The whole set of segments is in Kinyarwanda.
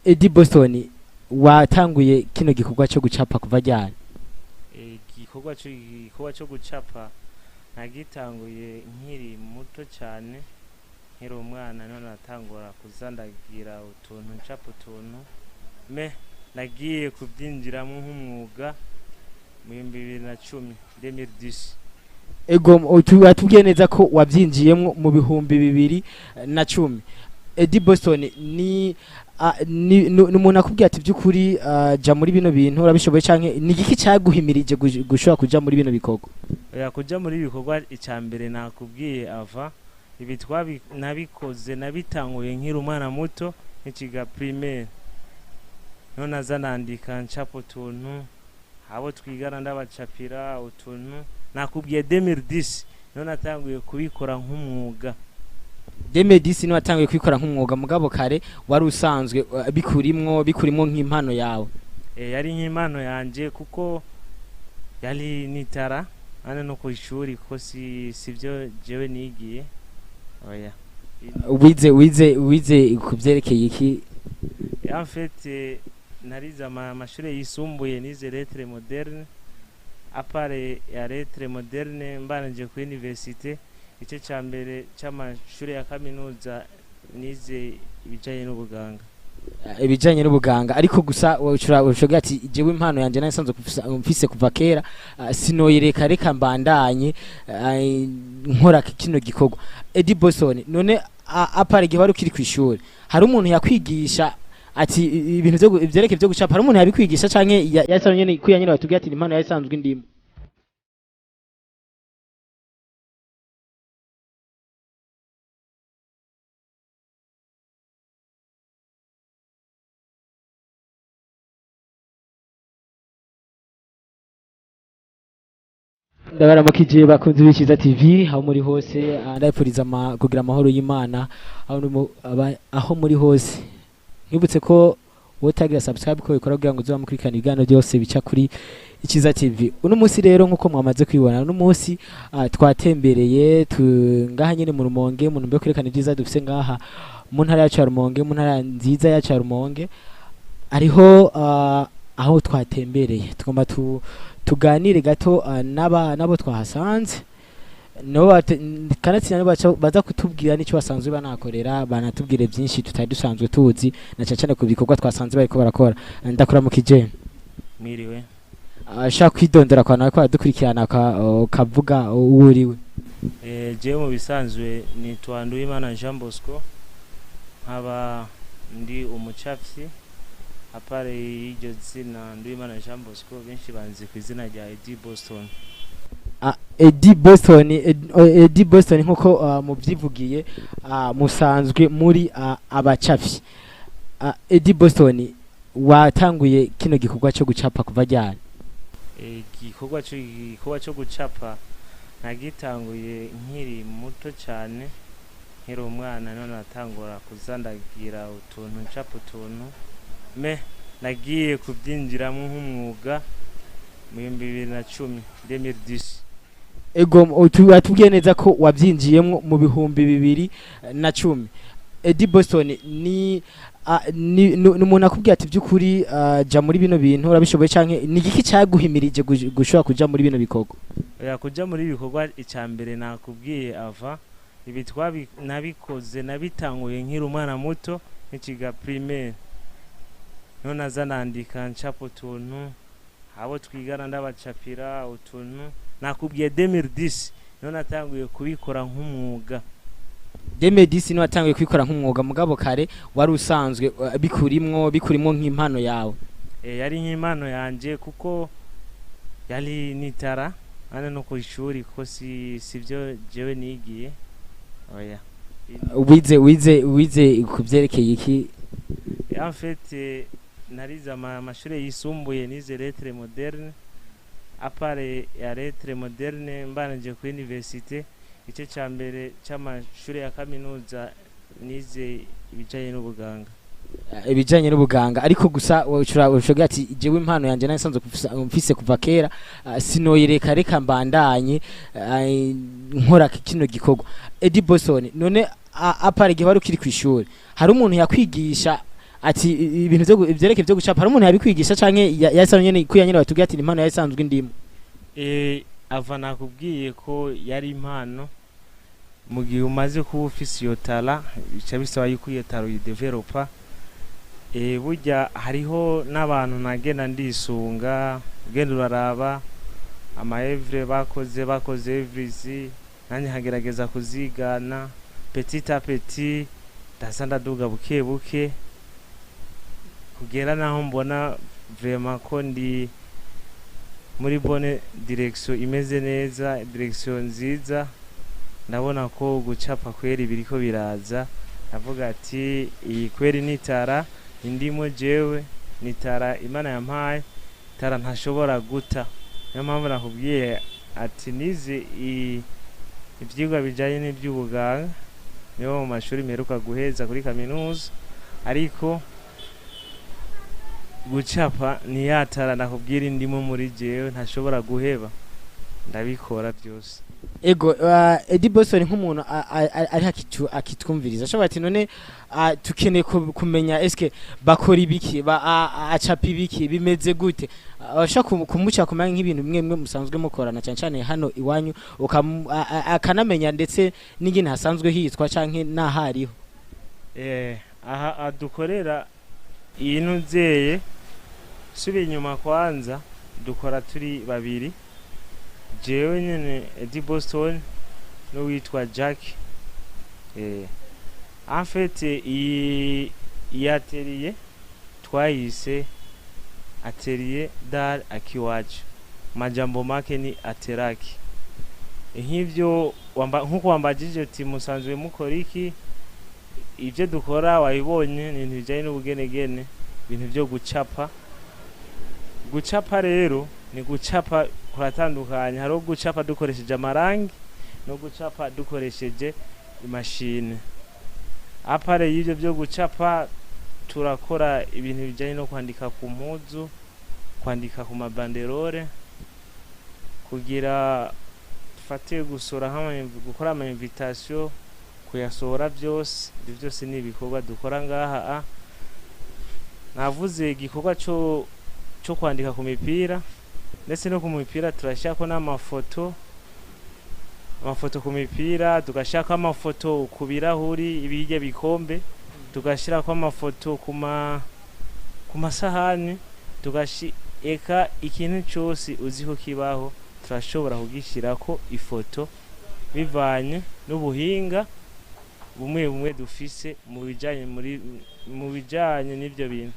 Eddie Boston watanguye kino gikorwa cyo gucapa kuva ryari? Igikorwa cyo gucapa nagitanguye nkiri muto cyane, nkiri umwana none natangura kuzandagira utuntu ncapa utuntu nagiye kubyinjiramo nk'umwuga mu 2010 2010. Ego watubwiye neza ko wabyinjiyemo mu bihumbi 2010. Eddie Boston ni umuntu akubwiye ati by'ukuri ja muri bino bintu urabishoboye canke ni igiki cyaguhimirije gushobora kuja muri bino bikorwa? Oya, kuja muri bikorwa icambere nakubwiye ava ibi nabikoze nabitanguye nkiri umwana muto nk'ikiga primaire, none azanandika ncapa utuntu abo twigana ndabacapira utuntu nakubwiye 2010, none atanguye kubikora nk'umwuga. 2010 no atanguye kwikora nk'umwuga, mugabo kare wari usanzwe bikurimwo nk'impano yawe? Yari nk'impano yanje kuko yari nitara ana no ku ishuri ko sivyo jewe nigiye. Oya, wize kubyerekeye iki? En fait narize amashuri yisumbuye, nize lettre moderne. Apare ya lettre moderne mbananje ku université, ice cyambere cy'amashuri ya kaminuza nize ibijanye n'ubuganga. Ibijanye n'ubuganga, ariko gusa ushoboye ati jewe impano yanje nasanzwe mfise kuva kera, sinoyireka reka mbandanye nkora kino gikorwa. Eddie Boston, none apare gihe wari ukiri ku ishuri, hari umuntu yakwigisha ati ibintu byo ivyereke byo gucapa? Hari umuntu yabikwigisha canke yasanzwe nyene kuyanyira batubwiye ati impano yasanzwe indimo? Ndabaramukije bakunze b'Iciza Tv aho muri hose, ndayipfuriza kugira amahoro y'Imana aho muri hose. Nibutse ko wotagira subscribe ko bikora kugira ngo uzamukurikirana ibiganiro byose bica kuri Iciza Tv. Uno munsi rero nkuko mwamaze kwibona, uno munsi twatembereye ngaha nyene mu Rumonge, mu ntumbe kwerekana ibyiza dufise ngaha mu ntara yacu ya Rumonge, mu ntara nziza yacu ya Rumonge. Ariho aho twatembereye tugomba tuganire gato nabo twahasanze, no kanatsi baza kutubwira n'icyo basanzwe banakorera, banatubwire byinshi tutari dusanzwe tuzi na cyane ku bikorwa twasanze bariko barakora. Ndakuramukije. Miriwe. Ashaka kwidondora kwa nawe ko dukurikirana kavuga uriwe? Je mu bisanzwe ni Twanduwimana Jean Bosco, nkaba ndi umucapsi. Apare y'iryo zina Nduwimana Jean Bosco benshi banzi ku izina rya Eddie Boston. Eddie Boston nkuko mubyivugiye musanzwe muri abacapfi. Eddie Boston watanguye kino gikorwa cyo gucapa kuva ryari? Igikorwa cyo gucapa nagitanguye nkiri muto cyane, nkiri umwana none natangura kuzandagira utuntu ncapa utuntu nagiye kubyinjiramo nk'umwuga mu 2010 2010. Ego watubwiye neza ko wabyinjiyemo mu bihumbi 2010. Eddie Boston ni umuntu akubwiye ati by'ukuri ja muri bino bintu urabishoboye canke ni igiki cyaguhimirije gushobora kuja muri bino bikorwa? Oya, kuja muri bikorwa icambere nakubwiye ava ibi nabikoze nabitanguye nkiri umwana muto nk'ikiga primaire, none azanandika ncapa utuntu abo twigana ndabacapira utuntu nakubwiye 2010, none atanguye kubikora nk'umwuga. 2010 no atanguye kwikora nk'umwuga, mugabo kare wari usanzwe bikurimwo nk'impano yawe? Yari nk'impano yanje kuko yari nitara ana no ku ishuri ko sivyo jewe nigiye. Oya, wize kubyerekeye iki? En fait narize amashuri yisumbuye, nize lettre moderne. Apare ya lettre moderne mbananje ku université, ice cyambere cy'amashuri ya kaminuza nize ibijanye n'ubuganga. Ibijanye n'ubuganga, ariko gusa ushoboye ati jewe impano yanje nasanzwe mfise kuva kera, sinoyireka reka mbandanye nkora kino gikorwa. Eddie Boston, none apare gihe wari ukiri ku ishuri, hari umuntu yakwigisha ati ibintu byerekeye byo gucapa hari umuntu yabikwigisha canke yasanzwe nyene kwiyanyira batubwiye ati impano yasanzwe ndimo ava nakubwiye ko yari impano mu gihe umaze kuba ufise iyo tara bica bisaba yuko iyo tara uyidevelopa burya hariho n'abantu nagenda ndisunga ugenda uraraba amaevre bakoze evrisi nanjye hagerageza kuzigana petit à petit ndaza ndaduga buke buke kugera naho mbona vraiment ko ndi muri bonne direction imeze neza, direction nziza. Ndabona ko gucapa kweri biriko biraza, ndavuga ati iyi kweri nitara indimo jewe, nitara Imana yampaye, tara ntashobora guta. Niyo mpamvu nakubwiye ati nize ivyigwa bijanye n'ivy'ubuganga, niyo mu mashuri mperuka guheza kuri kaminuza, ariko gucapa ni yatara nakubwira indimo muri jewe ntashobora guheba, ndabikora byose. Ego Eddie Boston nk'umuntu ari akitwumviriza ashobora ati none tukeneye kumenya eske bakora ibiki acapa ibiki bimeze gute, ashaka kumuca kumenya nk'ibintu bimwe musanzwe mukorana cyane cyane hano iwanyu akanamenya ndetse n'ingene hasanzwe hitwa canke nahariho aha adukorera ibintu zeye subi inyuma kwanza dukora turi babiri, jewe nyene Eddie Boston no witwa Jack. En fait iyi atelier twayise atelier dar akiwacu, majambo make ni ateraki. Nk'ivyo nkuko wambajije uti musanzwe mukora iki, ivyo dukora wabibonye ni bijanye n'ubugenegene, ibintu byo gucapa. Gucapa rero ni gucapa kuratandukanye, hariho gucapa dukoresheje amarangi no gucapa dukoresheje imashine. Apare y'ivyo byo gucapa turakora ibintu bijanye no kwandika ku mpuzu, kwandika ku mabanderore, kugira fate gusora gukora ama invitation, kuyasohora byose. Ibyo byose ni ibikorwa dukora ngaha. Navuze igikorwa cyo kwandika ku mipira, ndetse no ku mipira turashaka n'amafoto ku mipira, tugashaka amafoto ku birahuri ibijye bikombe, tugashira ko amafoto ku masahani, tugashika ikintu cyose uziho kibaho turashobora kugishirako ifoto bivanye n'ubuhinga bumwe dufise mu bijanye n'ibyo bintu.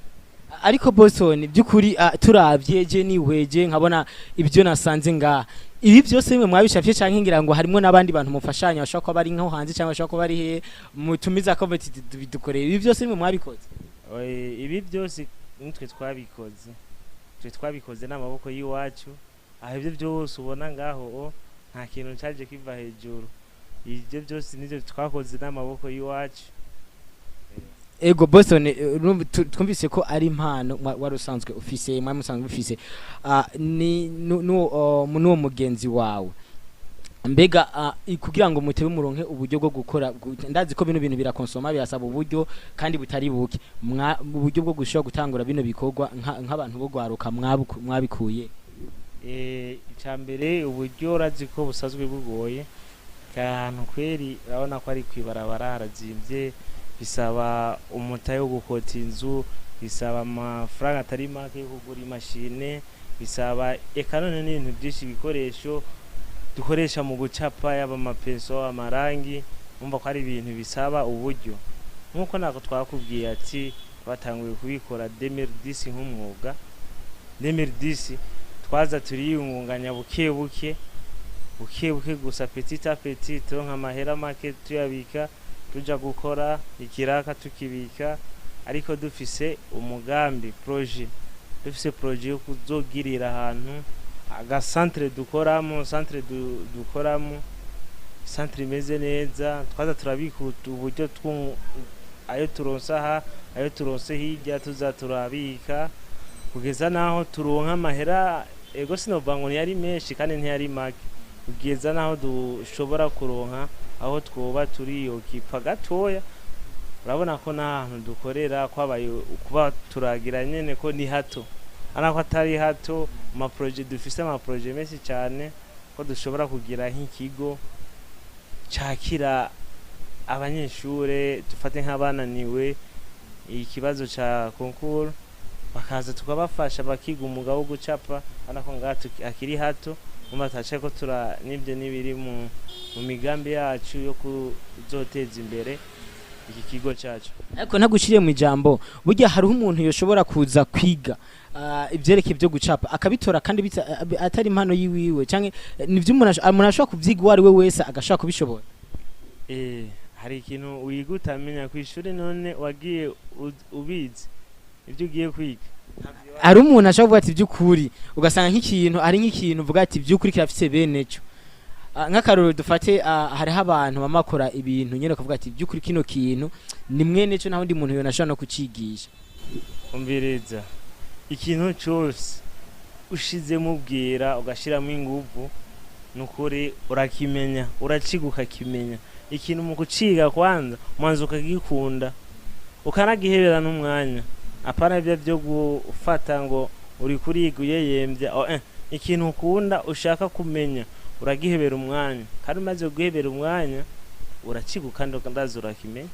Ariko Boston byukuri turavye je niweje nkabona ibyo nasanze ngaha, ibi byose bimwe mwabishafye canke ngira ngo harimo nabandi bantu mufashanya bashaka ko bari nkaho hanze cyangwa bashaka ko bari he mutumiza ko bidukoreye, ibi byose bimwe mwabikoze? Ibi byose nitwe twabikoze n'amaboko yiwacu. Aho ibyo byose ubona ngaho nta kintu cyaje kiva hejuru, ibyo byose nivyo twakoze n'amaboko yiwacu. Ego Boston twumvise ko ari impano warusanzwe ufise, musanzwe ufise ni nuwo mugenzi wawe. Mbega kugira ngo mutebe muronke uburyo bwo gukora, ndazi ko bino bintu birakonsoma birasaba uburyo kandi butari buke, mu buryo bwo gushobora gutangura bino bikorwa nk'abantu bo gwaruka mwabikuye? Icambere uburyo urazi ko busazwe bugoye, kandi kweri urabona ko ari kwibarabara harazimvye, bisaba umutayo gukota inzu, bisaba amafaranga atari make yo kugura imashine, bisaba ekanone n'ibintu byinshi bikoresho dukoresha mu gucapa, yaba amapeso, amarangi. Umva ko ari ibintu bisaba uburyo. Nkuko nako twakubwiye ati batanguye kubikora 2010 nk'umwuga. 2010 twaza turiyungunganya buke buke gusa petit à petit, tonka amahera make tuyabika tuja gukora ikiraka tukibika, ariko dufise umugambi projet yo kuzogirira ahantu aga centre dukoramo, centre imeze neza. Twaza turabika uburyo ayo turonsa ayo turonse hirya tuzaturabika kugeza naho turonka amahera. Ego sinova ngo yari menshi kandi ntiyari make, kugeza naho dushobora kuronka aho twoba turiyo kipa gatoya urabona ko n'ahantu dukorera kwabaye kuba turagira nyene ko ni hato ariko atari hato amaproje dufise amaproje menshi cyane ko dushobora kugira nk'ikigo cakira abanyeshure dufate nk'abananiwe ikibazo ca concours bakaza tukabafasha bakiga umwuga wo gucapa ariko ngato akiri hato umatache ko tura nibyo nibiri mu migambi yacu yo kuzoteza imbere iki kigo cyacu. Ariko nagushiriye mu ijambo burya hariho umuntu yoshobora kuza kwiga ibyerekeye byo gucapa akabitora kandi atari impano yiwiwe canke nivyo umuntu ashobora kuvyiga uwo ari we wese agashaka kubishobora. Hari ikintu wiga utamenya kwishuri none wagiye ubizi ibyo ugiye kwiga. Ari umuntu ashobora kuvuga ati by'ukuri ugasanga nk'ikintu ari nk'ikintu uvuga ati by'ukuri kirafise bene cyo. Nk'akaruru dufate hariho abantu bamakora ibintu nyene kuvuga ati by'ukuri kino kintu ni mwene cyo naho ndi muntu yonashobora no kucigisha. Umviriza ikintu cyose ushize mubwira ugashiramo inguvu nukuri urakimenya uraciguka kimenya ikintu mu kuciga kwanza mwanzo ukagikunda ukanagihebera n'umwanya apana byo gufata ngo uri kuriga uyeyembya ikintu ukunda ushaka kumenya uragihebera umwanya kandi umaze guhebera umwanya uraciguka ndazi urakimenya.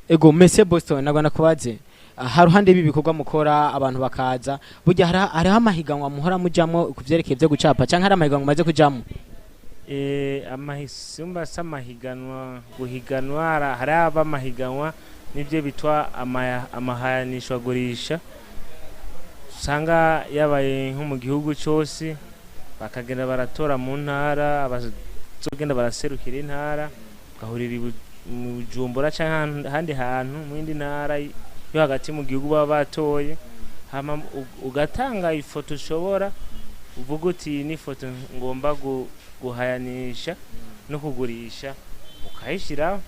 Ego Mese Boston nagwana kubaze haruhande bibikorwa mukora abantu bakaza burya hariho amahiganwa muhora mujamo kuvyerekeye byo gucapa canke hari amahiganwa maze kujamo. Amahisumba samahiganwa guhiganwa hari abamahiganwa nibyo bitwa amahayanishwa gurisha usanga yabaye nko mu gihugu cyose bakagenda baratora mu ntara abazogenda baraserukira intara gahurira mu Bujumbura canke handi hantu mu indi ntara yo hagati mu gihugu baba batoye hama ugatanga ifoto ushobora uvuga uti ni foto ngomba guhayanisha no kugurisha ukayishira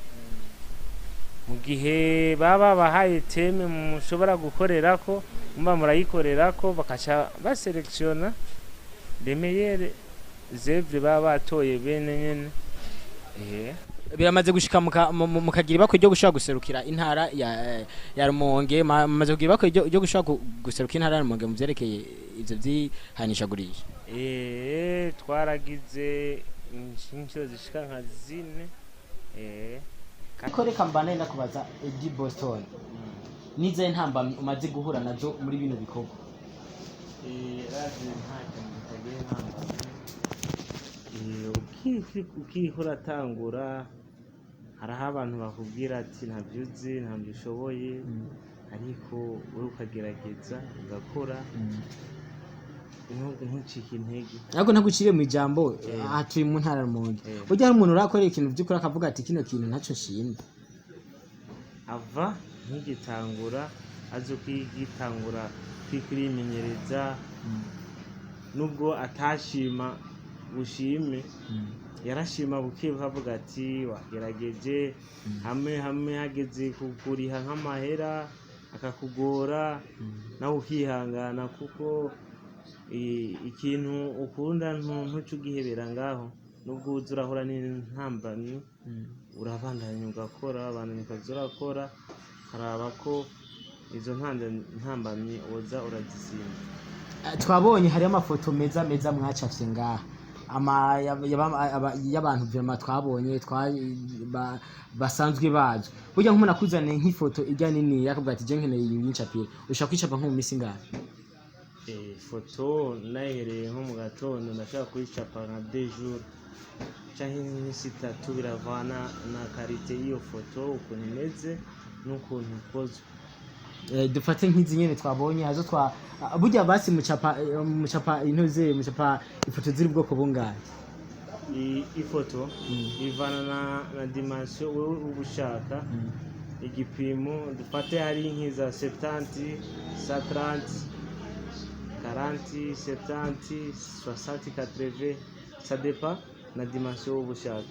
mu gihe baba bahaye teme mushobora gukorerako mba murayikorerako bakaca baselectiona les meilleures œuvres baba batoye bene nyene. Biramaze gushika mukagira bako ryo gushaka guserukira intara ya Rumonge maze kugira bako ryo gushaka guserukira intara ya Rumonge muvyerekeye ivyo vyihanisha gurisha. Twaragize inshuro zishika nka zine. Koreka mbana enda kubaza Edi Boston nize ntambamye umaze guhura nazo muri bino bikorwa. Raje ntacyo mutagiye ntambamye. Ukihora tangura haraho abantu bakubwira ati ntabyuzi ntabyo ushoboye ariko uri ukagerageza ugakora ntucike intege. Ariko ntagucire mu ijambo turi mu ntara Rumonge burya hari umuntu urakorera ikintu by'ukuri akavuga ati kino kintu ntacyo shimye ava nk'igitangura azo kwigitangura kwikurimenyereza nubwo atashima ushime yarashima bukiye havuga ati wagerageje hamwe hageze kuguriha nk'amahera akakugora nawe ukihangana kuko ikintu ukunda ntucugihebera ngaho nubwo uzurahura n'intambamyi urabandanya ugakora abantu ukazorakora haraba ko izo ntambamyi oza urazisimba. Twabonye hari amafoto meza mwacafye ngaha y'abantu vyama twabonye basanzwe baje burya nk'umuntu akuzane nk'ifoto ijya nini yakubwira ati je nkeneye yincapira ushaka kwicapa nko mu misi ngaha. Foto nahereye nko mu gatondo ndashaka kwicapa nka 2 jours canke iminsi 3 biravana na karite y'iyo foto ukuntu imeze n'ukuntu ikozwe. Dufate nk'izi nyene twabonye hazo burya basi mucapa intoze mucapa ifoto ziri bwoko bungaye. Ifoto ivana na dimension wewe ubushaka igipimo dufate hari nk'iza 70 130 40 70 60 80 ça dépend na dimension ubushaka.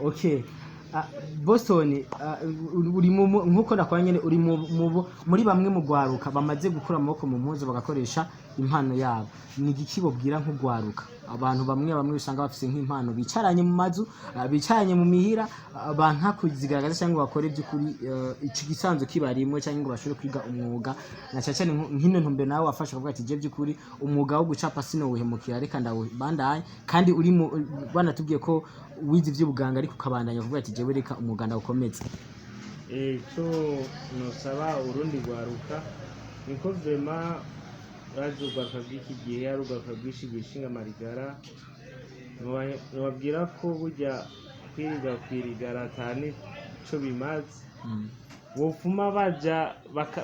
Okay Boston uri nkuko nakwanyene uri muri bamwe mu gwaruka bamaze gukura amaboko mu mpuzo bagakoresha impano yabo. Ni igiki bobwira nk'ugwaruka abantu bamwe usanga bafise nk'impano bicaranye mu mazu bicaranye mu mihira banka kuzigaragaza cyangwa bakore by'ukuri iki gisanzwe kibarimo cyangwa ngo bashobore kwiga umwuga na cyane nk'ino ntumbe nawe wafasha kuvuga ati je by'ukuri umwuga wo gucapa sino wuhemukira reka ndabandaye kandi uri banatubwiye ko wize iby'ubuganga ariko ukabandanya kuvuga ati jewe reka umuganda ukomeze. Cyo nosaba urundi gwaruka niko vema razuga kabiki gihe yaruga kabishi gishinga marigara nobabwira ko burya kwirigara tani cyo bimaze wofuma baja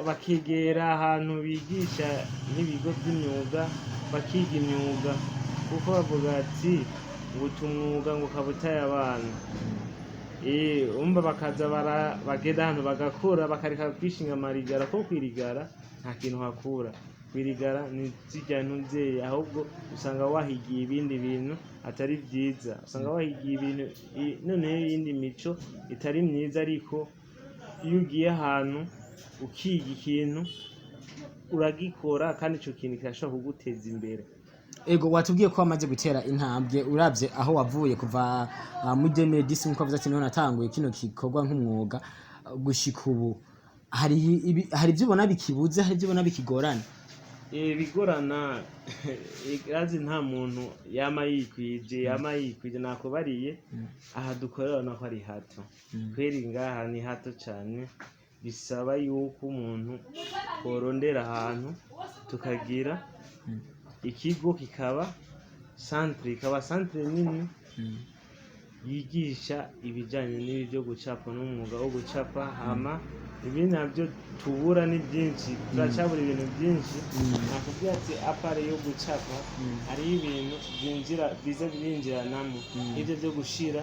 bakigera ahantu bigisha n'ibigo by'imyuga bakiga imyuga kuko bavuga ati ubutumwuga ngo kabutaye abantu umba bakaza bagenda hano bagakora bakareka kwishinga marigara ko kwirigara nta kintu hakura. Kwirigara ni zijyana nzeye ahubwo usanga wahigiye ibindi bintu atari byiza, usanga wahigiye ibintu noneho yindi mico itari myiza, ariko iyo ugiye ahantu ukiga ikintu uragikora kandi ico kintu kirashobora kuguteza imbere. Ego watubwiye ko wamaze gutera intambwe uravye aho wavuye kuva mu 2010 nkuko avuze ati niho natanguye kino kikorwa nk'umwuga gushika ubu hari ibyo ubona bikibuze, hari ibyo ubona bikigorana. Bigorana irazi nta muntu yama yikwije nakubariye aha dukorera nako ari hato kweri ngaha ni hato cyane, bisaba yuko umuntu korondera ahantu tukagira ikigo kikaba centre nini yigisha ibijyanye n'ibi byo gucapa n'umwuga wo gucapa. Hama ibi nabyo tubura ni byinshi, turacabura ibintu byinshi. Nakubwiye ati apare yo gucapa ari ibintu biza birinjiranamo ibyo byo gushira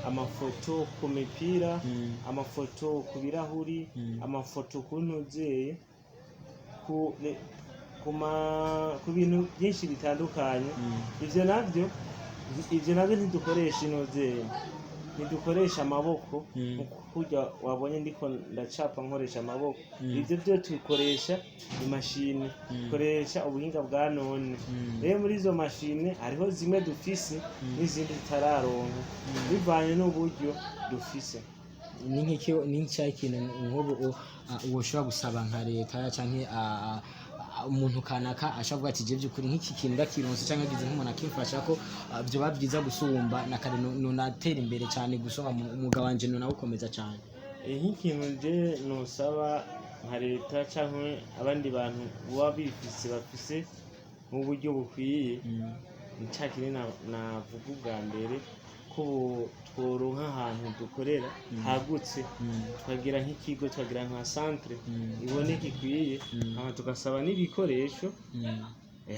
amafoto ku mipira, amafoto ku birahuri, amafoto ku ntuzeye, ku bintu byinshi bitandukanye. Ibyo nabyo ntidukoresha inozeye, ntidukoresha amaboko kujya wabonye ndiko ndacapa nkoresha amaboko. Ibyo byo tukoresha imashini, dukoresha ubuhinga bwa none. Rero muri izo mashine hariho zimwe dufise n'izindi tutararonka bivanye n'uburyo dufise. Ni nk'icyo kintu nk'ubu ushobora gusaba nka leta cyangwa umuntu kanaka ashavuga ati je byukuri nk'iki kintu ndakironse cyangwa gize nk'umuntu akimfasha ko byo babyiza gusumba na kare nonatera imbere cyane gusoma umwuga wanje nawukomeza cyane. Nk'ikintu je nosaba nka leta cyangwa abandi bantu buba bafise mu buryo bukwiye, nicakiri navuga ubwa mbere ko tworonka ahantu dukorera hagutse, twagira nk'ikigo, twagira nka centre iboneka ikwiye, hama tugasaba n'ibikoresho.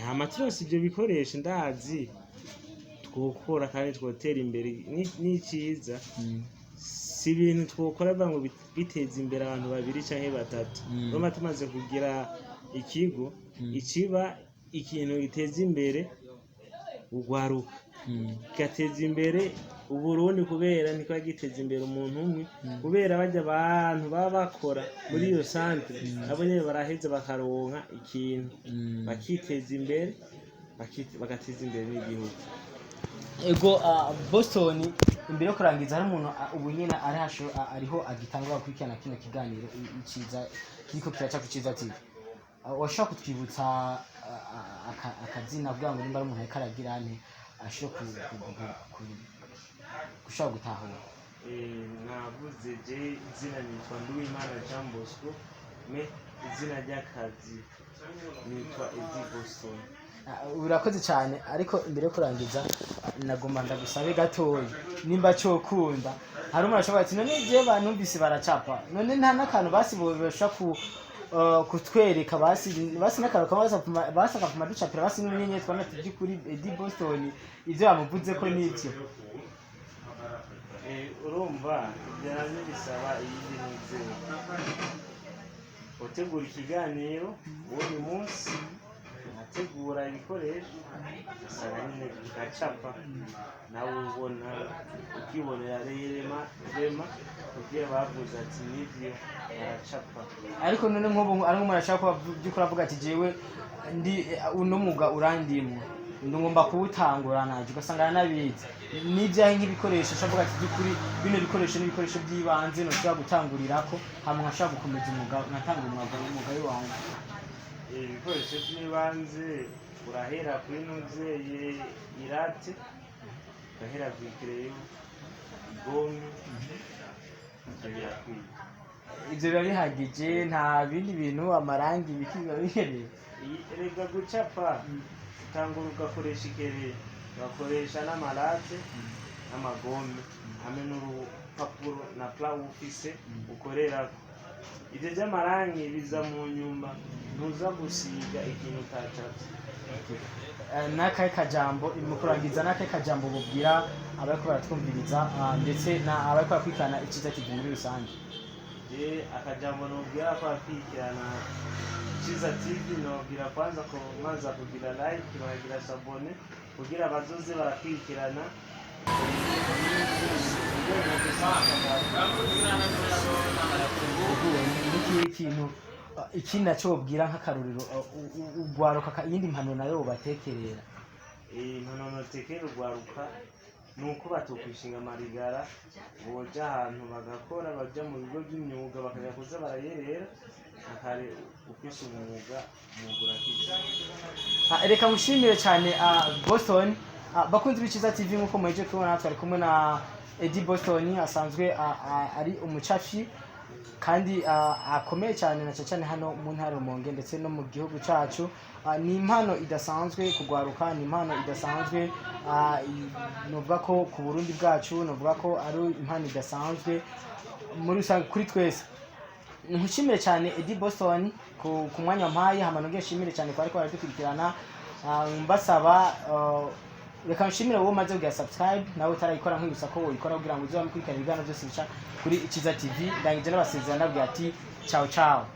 Hama turose ibyo bikoresho ndazi twokora kandi twotera imbere. N'iciza si ibintu twokora ngo biteze imbere abantu babiri cyangwa batatu. Roma tumaze kugira ikigo ikiba ikintu giteza imbere ugwaruka, gateza imbere Uburundi, kubera niko giteza imbere umuntu umwe, kubera bajya abantu baba bakora muri iyo centre abo nyene baraheze bakaronka ikintu bakiteza imbere, bagateza imbere n'igihugu. Ego Boston, imbere yo kurangiza hari umuntu ubu nyene ariho agitangura kurikirana kino kiganiro Iciza kiriko kiraca ku Iciza TV. Washaka kutwibutsa akazina kugira ngo nimba ari umuntu ariko aragira ane ashobora gushaka gutahura. Navuze je izina nitwa Nduwimana Jean Bosco, izina ry'akazi nitwa Boston. Urakoze cyane, ariko imbere yo kurangiza nagomba ndagusabe gatoyi nimba cyo kunda. Hari umuntu ashobora ati none je banumvise baracapa, none nta nakantu basibobesha kutwereka basi n'akantu basaka ku maducapira basi n'inyenyeri twanatije kuri Boston ivyo bamuvuze ko n'ibyo. Urumva byaje bisaba iyindi nzego utegura ikiganiro buri munsi nkategura ibikoresho usanga nyine gacapa nawe ubona ukibonera rema kugira bavuze ati nivyo baracapa. ariko none nk'ubu ari nk'umurashaka by'ukuri avuga ati jewe ndi uno mwuga urandimwe ngomba kuwutangura naje ugasanga nabizi n'ibyahe nk'ibikoresho shavuga ati by'ukuri bino bikoresho n'ibikoresho by'ibanze no shaka gutangurirako hamwe nkashaka gukomeza umwuga nkatanga umwuga wanjye. Ibikoresho by'ibanze urahera kuri nuze irate urahera ku ikereyo gome ukagera kwiga. Ibyo biba bihagije nta bindi bintu amarangi bikiba bihereye. Erega gucapa utangura ugakoresha ikereyo ugakoresha n'amarate n'amagome hamwe n'urupapuro na plan ufise ukorera. Ibyo by'amarangi biza mu nyuma ntuza gusiga ikintu utacapye. N'akahe kajambo mu kurangiza n'akahe kajambo bubwira abariko baratwumviriza ndetse abariko barakurikirana Iciza TV muri rusange? Akajambo nubwira ko bakurikirana Iciza TV nubwira kwanza ko maza kugira like bakagira sabone kugira bazoze barakurikirana ikintu ikindi nacyo wabwira nk'akaruriro ugwaruka iyindi mpanuro nayo batekerera. Impanuro natekera ugwaruka ni uko batokwishinga amarigara boja ahantu bagakora baja mu bigo by'imyuga bakajya kuza barayerera akare ukwisha umwuga urakiza. Reka mushimire cyane Boston bakunze b'Iciza TV nkuko muheje kubona twari kumwe na Edi Boston asanzwe ari umucafi kandi akomeye cyane na cyane hano mu ntara Rumonge ndetse no mu gihugu cyacu. Ni impano idasanzwe kugwaruka, ni impano idasanzwe novuga ko ku Burundi bwacu, novuga ko ari impano idasanzwe muri rusange kuri twese. Nkushimire cyane Edi Boston ku mwanya mpaye hamano ngeshimire cyane ko ariko baradukurikirana mbasaba reka nshimire wowe maze kugira subscribe nawe utarayikora nk'ibisa ko woyikora kugira ngo uzobamukurikirana ibiganiro byose bica kuri Iciza TV. Ndangije n'abasezerano ndabwira ati ciao ciao.